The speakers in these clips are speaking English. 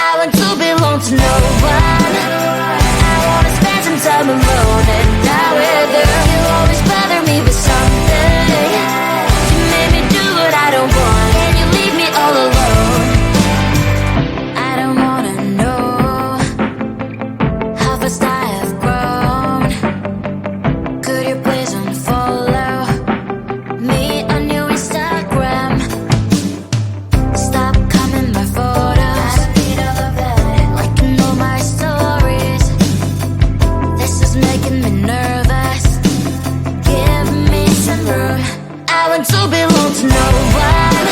I want to belong to no one. I wanna spend some time alone and die with her. You always bother me with something. You made me do what I don't want, and you leave me all alone. I don't wanna know how fast I have grown. Could you please unfollow me on your Instagram? Stop coming my photos. I need all of that, like you know my stories. This is making me nervous. Give me some room. I want to belong to no one.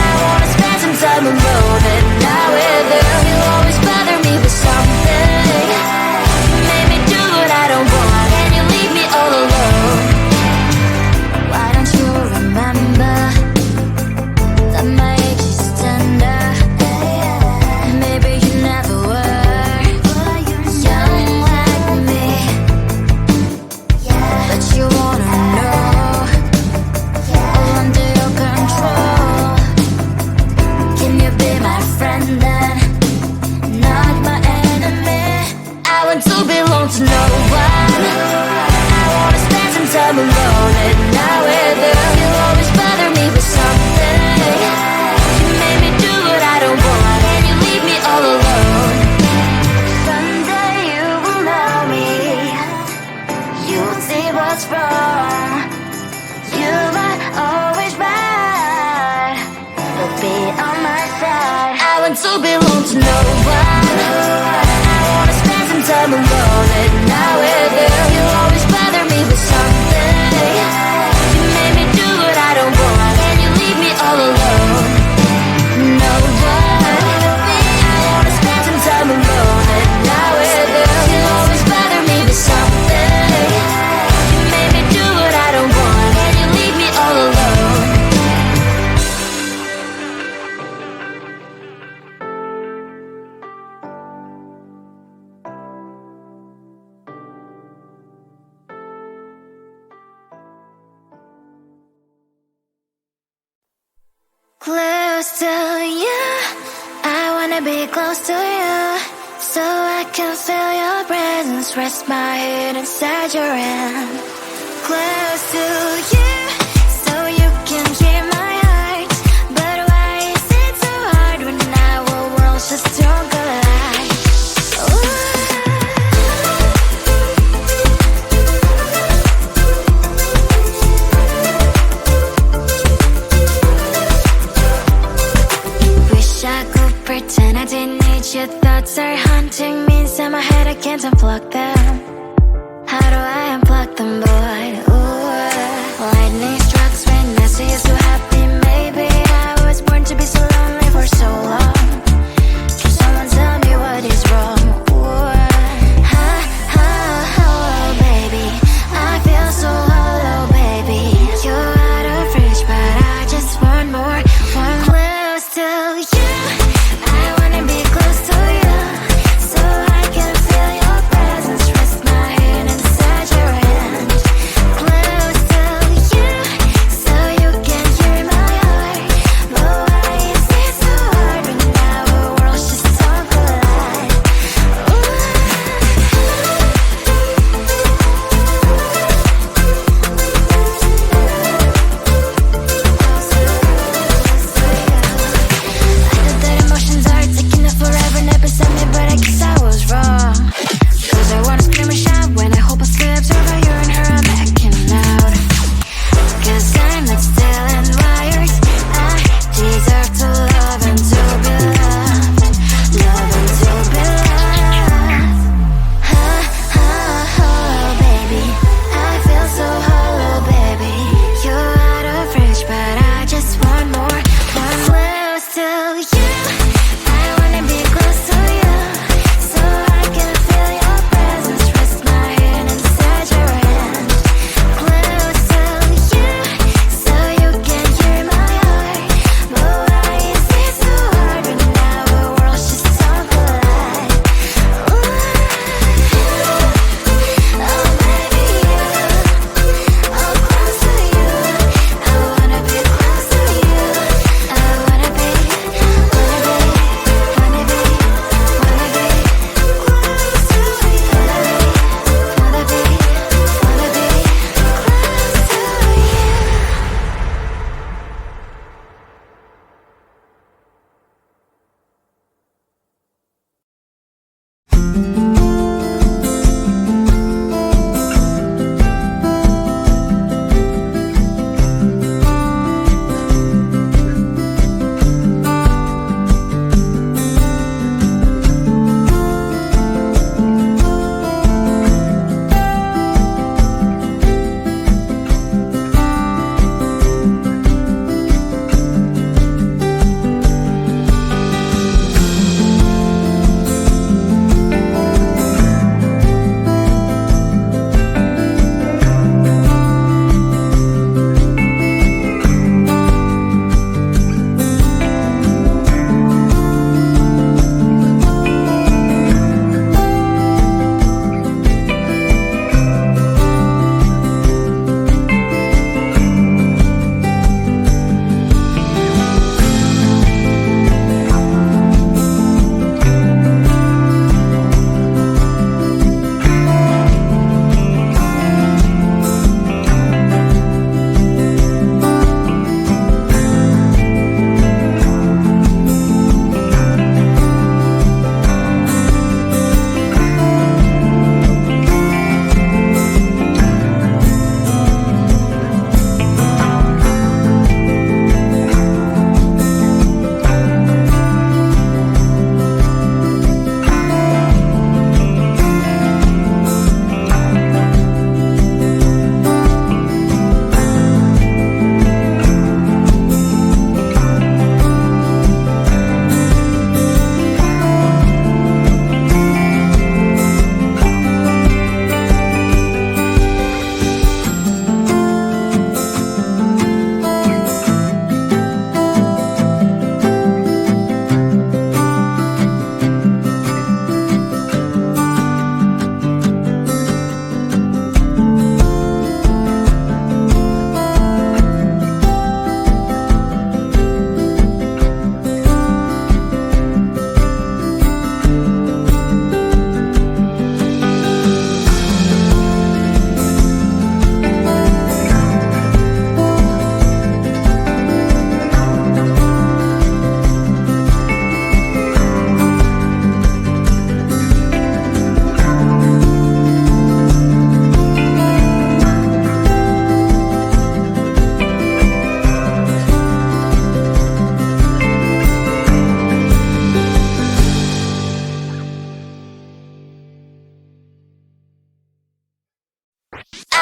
I wanna spend some time alone and not with her. You always bother me with something. You made me do what I don't want, and you leave me all alone. Why don't you remember that my age is tender? Maybe you never were young like me, but you wanna know all under your control. Can you be my friend then, not my enemy? I want to belong to no one. I wanna spend some time alone and not with her. You always bother me with something. You made me do what I don't want, and you leave me all alone. Someday you will know me. You'll see what's wrong. You might always right, but be on my side. I want to belong to no one. I wanna spend some time alone and not with her. You always bother me with something. You made me do what I don't want, and you leave me all alone. No one. I wanna spend some time alone and not with her. You always bother me with something. You made me do what I don't want, and you leave me all alone. Close to you, I wanna be close to you, so I can feel your presence, rest my head inside your hand. Close to you, so you can hear my heart. But why is it so hard when our worlds just don't collide? Wish I could pretend I didn't need your thoughts are haunting me inside my head. I can't unplug them. How do I unplug them, boy? Ooh, lightning strikes when I see you so happy. Maybe I was born to be so lonely for so long. Can someone tell me what is wrong? Ooh, oh, baby, I feel so hollow, baby. You're out of reach, but I just want more. One close to you. I wanna be close to you, so I can feel your presence, rest my head inside your hand.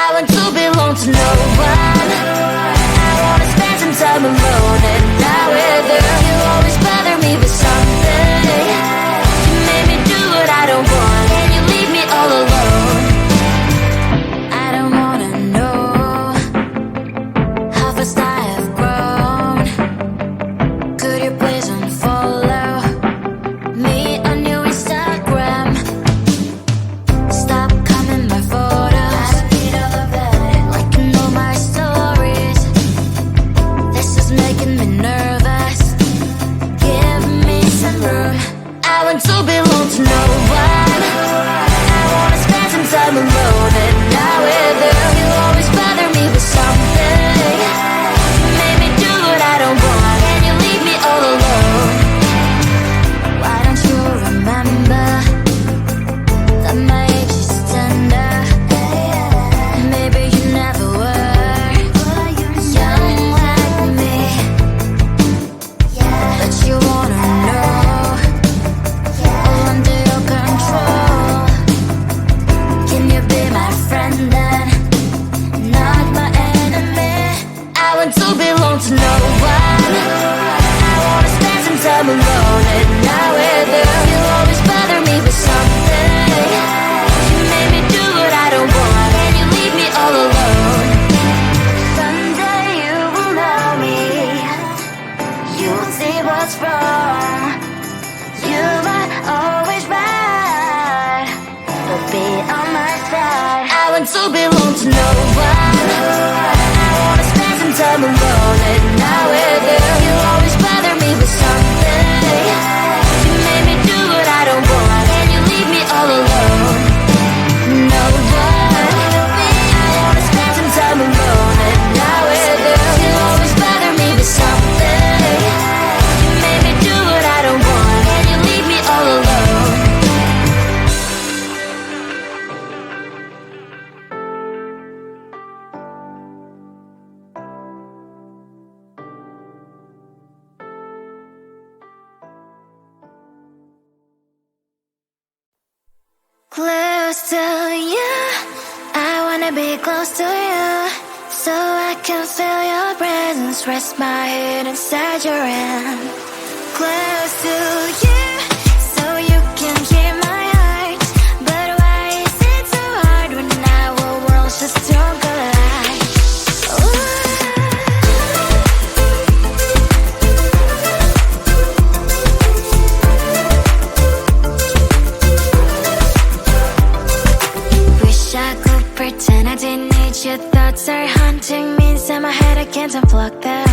I want to belong to no one. I wanna spend some time alone and die with her. You always bother me with something. You made me do what I don't want, and you leave me all alone. I don't wanna know how fast I have grown. Could you please unfollow me on your Instagram? Stop commenting my photos. I need all of that. Liking all my stories. This is making me nervous. Give me some room. I want to belong to no one. I wanna spend some time alone and not with her. You always bother me with something. You made me do what I don't want, and you leave me all alone. Why don't you remember that my age is tender? Maybe you never were young like me, but you wanna know all under your control. Can you be my friend then, not my enemy? I want to belong to no one. I wanna spend some time alone and not with her. You always bother me with something. You made me do what I don't want, and you leave me all alone. Someday you will know me. You'll see what's wrong. You might always right, but be on my side. I want to belong to no one. I wanna spend some time alone and not with her. You always bother me with something. You made me do what I don't want, and you leave me all alone. No one. I wanna spend some time alone and not with her. You always bother me with something. You made me do what I don't want, and you leave me all alone. Close to you, I wanna be close to you, so I can feel your presence. Rest my head inside your hand. Close to you, so you can hear my heart. But why is it so hard when our worlds just don't collide? Wish I could pretend I didn't need your thoughts are haunting me inside my head. I can't unplug them.